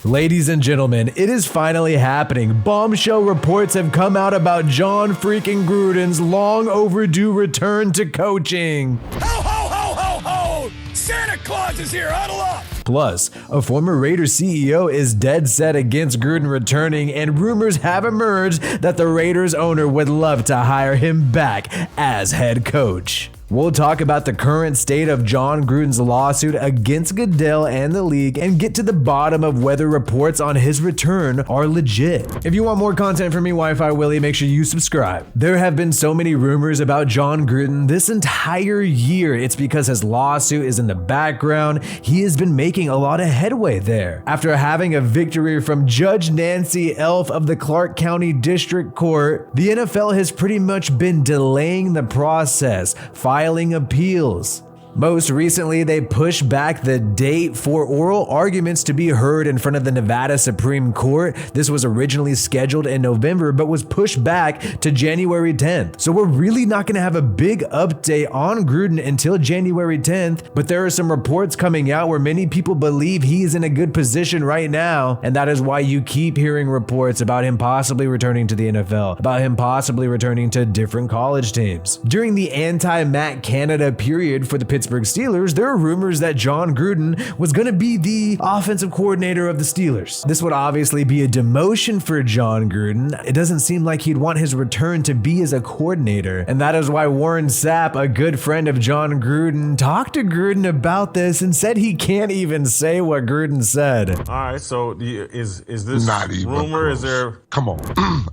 Ladies and gentlemen, it is finally happening. Bombshell reports have come out about Jon freaking Gruden's long overdue return to coaching. Ho, ho, ho, ho, ho! Santa Claus is here, huddle up! Plus, a former Raiders CEO is dead set against Gruden returning, and rumors have emerged that the Raiders owner would love to hire him back as head coach. We'll talk about the current state of Jon Gruden's lawsuit against Goodell and the league and get to the bottom of whether reports on his return are legit. If you want more content from me, Wi-Fi Willie, make sure you subscribe. There have been so many rumors about Jon Gruden this entire year. It's because his lawsuit is in the background. He has been making a lot of headway there. After having a victory from Judge Nancy Elf of the Clark County District Court, the NFL has pretty much been delaying the process, filing appeals. Most recently, they pushed back the date for oral arguments to be heard in front of the Nevada Supreme Court. This was originally scheduled in November, but was pushed back to January 10th. So we're really not going to have a big update on Gruden until January 10th, but there are some reports coming out where many people believe he is in a good position right now, and that is why you keep hearing reports about him possibly returning to the NFL, about him possibly returning to different college teams. During the anti-Matt Canada period for the Pittsburgh Steelers, there are rumors that Jon Gruden was going to be the offensive coordinator of the Steelers. This would obviously be a demotion for Jon Gruden. It doesn't seem like he'd want his return to be as a coordinator, and that is why Warren Sapp, a good friend of Jon Gruden, talked to Gruden about this and said he can't even say what Gruden said. All right, so is this not even rumor? close. Is there? Come on,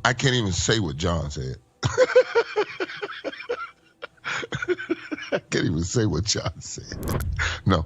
I can't even say what Jon said. I can't even say what Jon said. No.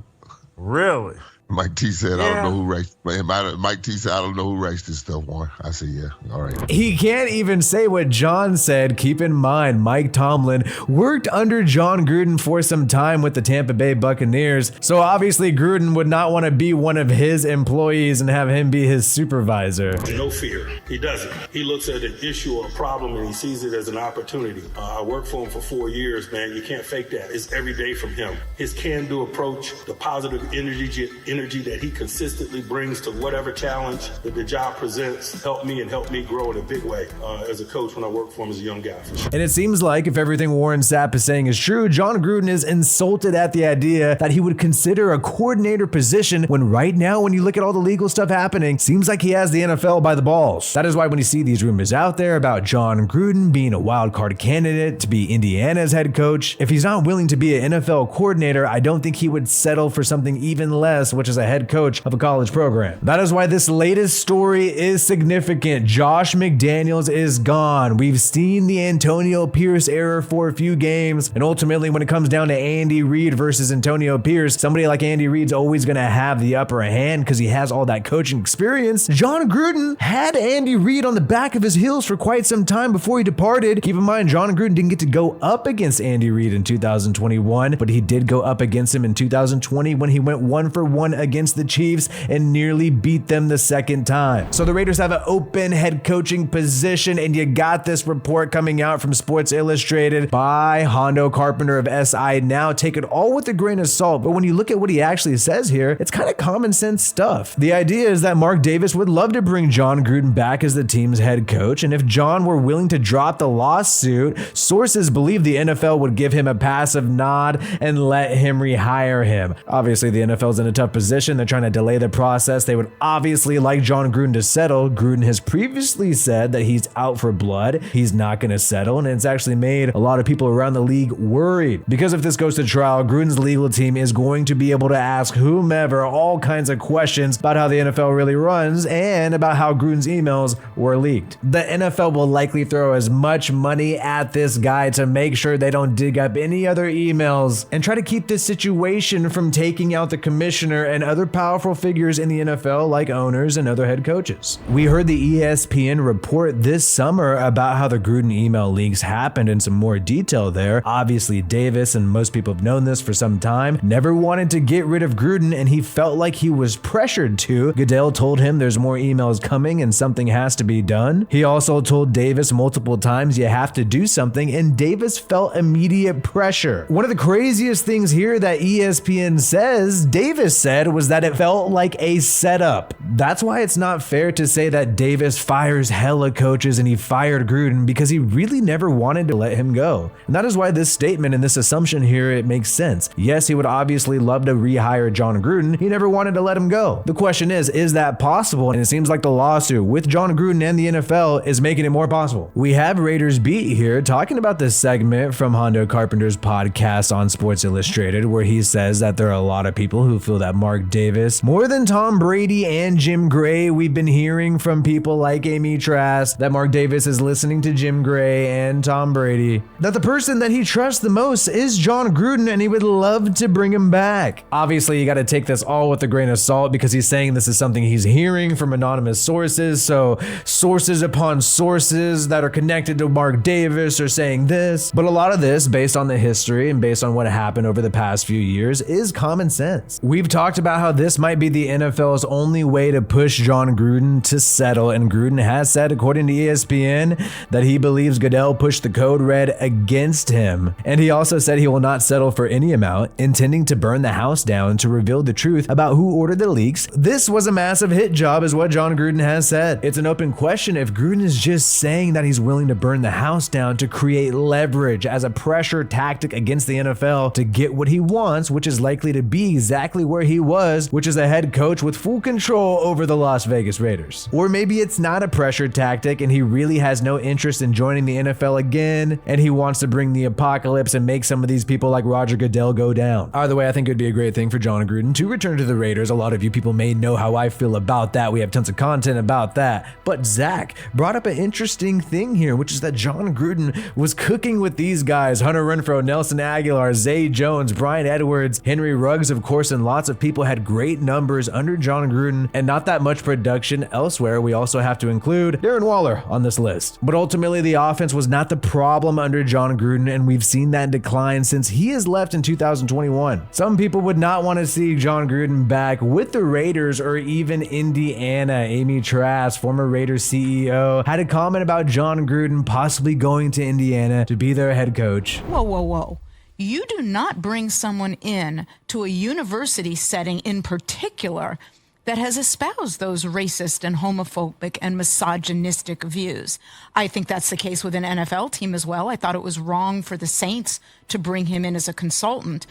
Really? Mike T said, I don't know who writes. Mike T said, I don't know who writes this stuff, Warren. I said, yeah, all right. He can't even say what Jon said. Keep in mind, Mike Tomlin worked under Jon Gruden for some time with the Tampa Bay Buccaneers, so obviously Gruden would not want to be one of his employees and have him be his supervisor. No fear. He doesn't. He looks at an issue or a problem and he sees it as an opportunity. I worked for him for 4 years, man. You can't fake that. It's every day from him. His can-do approach, the positive energy that he consistently brings to whatever challenge that the job presents helped me grow in a big way as a coach when I worked for him as a young guy. And it seems like if everything Warren Sapp is saying is true, Jon Gruden is insulted at the idea that he would consider a coordinator position when right now, when you look at all the legal stuff happening, seems like he has the NFL by the balls. That is why when you see these rumors out there about Jon Gruden being a wild card candidate to be Indiana's head coach, if he's not willing to be an NFL coordinator, I don't think he would settle for something even less, which is a head coach of a college program. That is why this latest story is significant. Josh McDaniels is gone. We've seen the Antonio Pierce era for a few games, and ultimately when it comes down to Andy Reid versus Antonio Pierce, somebody like Andy Reid's always going to have the upper hand because he has all that coaching experience. Jon Gruden had Andy Reid on the back of his heels for quite some time before he departed. Keep in mind, Jon Gruden didn't get to go up against Andy Reid in 2021, but he did go up against him in 2020 when he went 1-for-1 against the Chiefs and nearly beat them the second time. So the Raiders have an open head coaching position, and you got this report coming out from Sports Illustrated by Hondo Carpenter of SI. Now take it all with a grain of salt, but when you look at what he actually says here, it's kind of common sense stuff. The idea is that Mark Davis would love to bring Jon Gruden back as the team's head coach, and if Jon were willing to drop the lawsuit, sources believe the NFL would give him a passive nod and let him rehire him. Obviously, the NFL's in a tough position. They're trying to delay the process. They would obviously like Jon Gruden to settle. Gruden has previously said that he's out for blood. He's not going to settle, and it's actually made a lot of people around the league worried. Because if this goes to trial, Gruden's legal team is going to be able to ask whomever all kinds of questions about how the NFL really runs and about how Gruden's emails were leaked. The NFL will likely throw as much money at this guy to make sure they don't dig up any other emails and try to keep this situation from taking out the commissioner and other powerful figures in the NFL like owners and other head coaches. We heard the ESPN report this summer about how the Gruden email leaks happened in some more detail there. Obviously, Davis, and most people have known this for some time, never wanted to get rid of Gruden, and he felt like he was pressured to. Goodell told him there's more emails coming and something has to be done. He also told Davis multiple times you have to do something, and Davis felt immediate pressure. One of the craziest things here that ESPN says, Davis said, said was that it felt like a setup. That's why it's not fair to say that Davis fires hella coaches and he fired Gruden, because he really never wanted to let him go. And that is why this statement and this assumption here, it makes sense. Yes, he would obviously love to rehire Jon Gruden. He never wanted to let him go. The question is that possible? And it seems like the lawsuit with Jon Gruden and the NFL is making it more possible. We have Raiders Beat here talking about this segment from Hondo Carpenter's podcast on Sports Illustrated, where he says that there are a lot of people who feel that Mark Davis, more than Tom Brady and Jim Gray, we've been hearing from people like Amy Trask that Mark Davis is listening to Jim Gray and Tom Brady, that the person that he trusts the most is Jon Gruden and he would love to bring him back. Obviously, you got to take this all with a grain of salt because he's saying this is something he's hearing from anonymous sources. So sources upon sources that are connected to Mark Davis are saying this. But a lot of this, based on the history and based on what happened over the past few years, is common sense. We've talked about how this might be the NFL's only way to push Jon Gruden to settle, and Gruden has said, according to ESPN, that he believes Goodell pushed the code red against him. And he also said he will not settle for any amount, intending to burn the house down to reveal the truth about who ordered the leaks. This was a massive hit job, is what Jon Gruden has said. It's an open question if Gruden is just saying that he's willing to burn the house down to create leverage as a pressure tactic against the NFL to get what he wants, which is likely to be exactly where he was, which is a head coach with full control over the Las Vegas Raiders. Or maybe it's not a pressure tactic and he really has no interest in joining the NFL again, and he wants to bring the apocalypse and make some of these people like Roger Goodell go down. Either way, I think it would be a great thing for Jon Gruden to return to the Raiders. A lot of you people may know how I feel about that. We have tons of content about that. But Zach brought up an interesting thing here, which is that Jon Gruden was cooking with these guys: Hunter Renfrow, Nelson Aguilar, Zay Jones, Brian Edwards, Henry Ruggs, of course, and lots of people had great numbers under Jon Gruden and not that much production elsewhere. We also have to include Darren Waller on this list. But ultimately, the offense was not the problem under Jon Gruden, and we've seen that decline since he has left in 2021. Some people would not want to see Jon Gruden back with the Raiders or even Indiana. Amy Trask, former Raiders CEO, had a comment about Jon Gruden possibly going to Indiana to be their head coach. Whoa, whoa, whoa. You do not bring someone in to a university setting in particular that has espoused those racist and homophobic and misogynistic views. I think that's the case with an NFL team as well. I thought it was wrong for the Saints to bring him in as a consultant.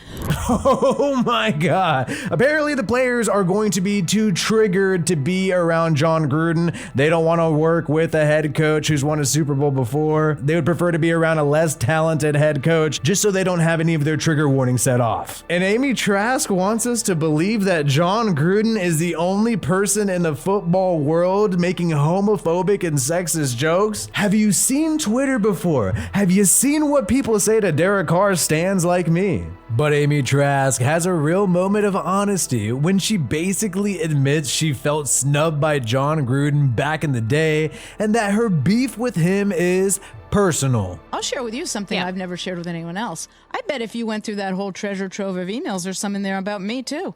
Oh my God. Apparently the players are going to be too triggered to be around Jon Gruden. They don't want to work with a head coach who's won a Super Bowl before. They would prefer to be around a less talented head coach just so they don't have any of their trigger warnings set off. And Amy Trask wants us to believe that Jon Gruden is the only person in the football world making homophobic and sexist jokes. Have you seen Twitter before? Have you seen what people say to Derek Carr stands like me? But Amy Trask has a real moment of honesty when she basically admits she felt snubbed by Jon Gruden back in the day and that her beef with him is personal. I'll share with you something I've never shared with anyone else. I bet if you went through that whole treasure trove of emails, there's some in there about me too.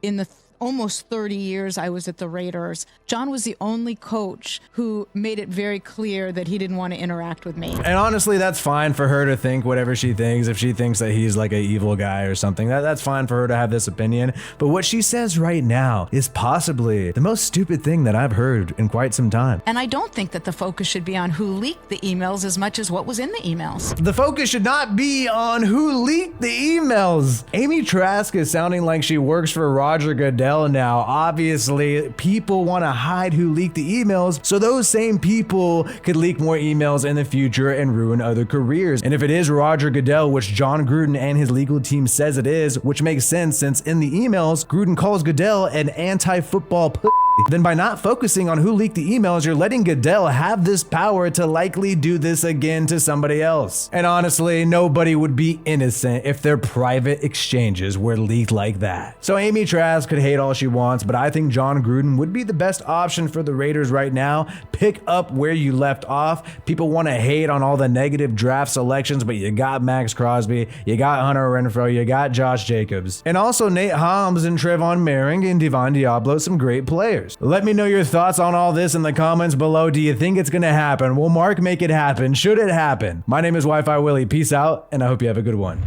In the almost 30 years I was at the Raiders, Jon was the only coach who made it very clear that he didn't want to interact with me. And honestly, that's fine for her to think whatever she thinks. If she thinks that he's like an evil guy or something, that's fine for her to have this opinion. But what she says right now is possibly the most stupid thing that I've heard in quite some time. And I don't think that the focus should be on who leaked the emails as much as what was in the emails. The focus should not be on who leaked the emails. Amy Trask is sounding like she works for Roger Goodell now. Obviously, people want to hide who leaked the emails so those same people could leak more emails in the future and ruin other careers. And if it is Roger Goodell, which Jon Gruden and his legal team says it is, which makes sense since in the emails, Gruden calls Goodell an anti-football then by not focusing on who leaked the emails, you're letting Goodell have this power to likely do this again to somebody else. And honestly, nobody would be innocent if their private exchanges were leaked like that. So Amy Trask could hate all she wants, but I think Jon Gruden would be the best option for the Raiders right now. Pick up where you left off. People want to hate on all the negative draft selections, but you got Max Crosby, you got Hunter Renfrow, you got Josh Jacobs, and also Nate Holmes and Trevon Moehrig and Devon Diablo, some great players. Let me know your thoughts on all this in the comments below. Do you think it's going to happen? Will Mark make it happen? Should it happen? My name is Wi-Fi Willie. Peace out, and I hope you have a good one.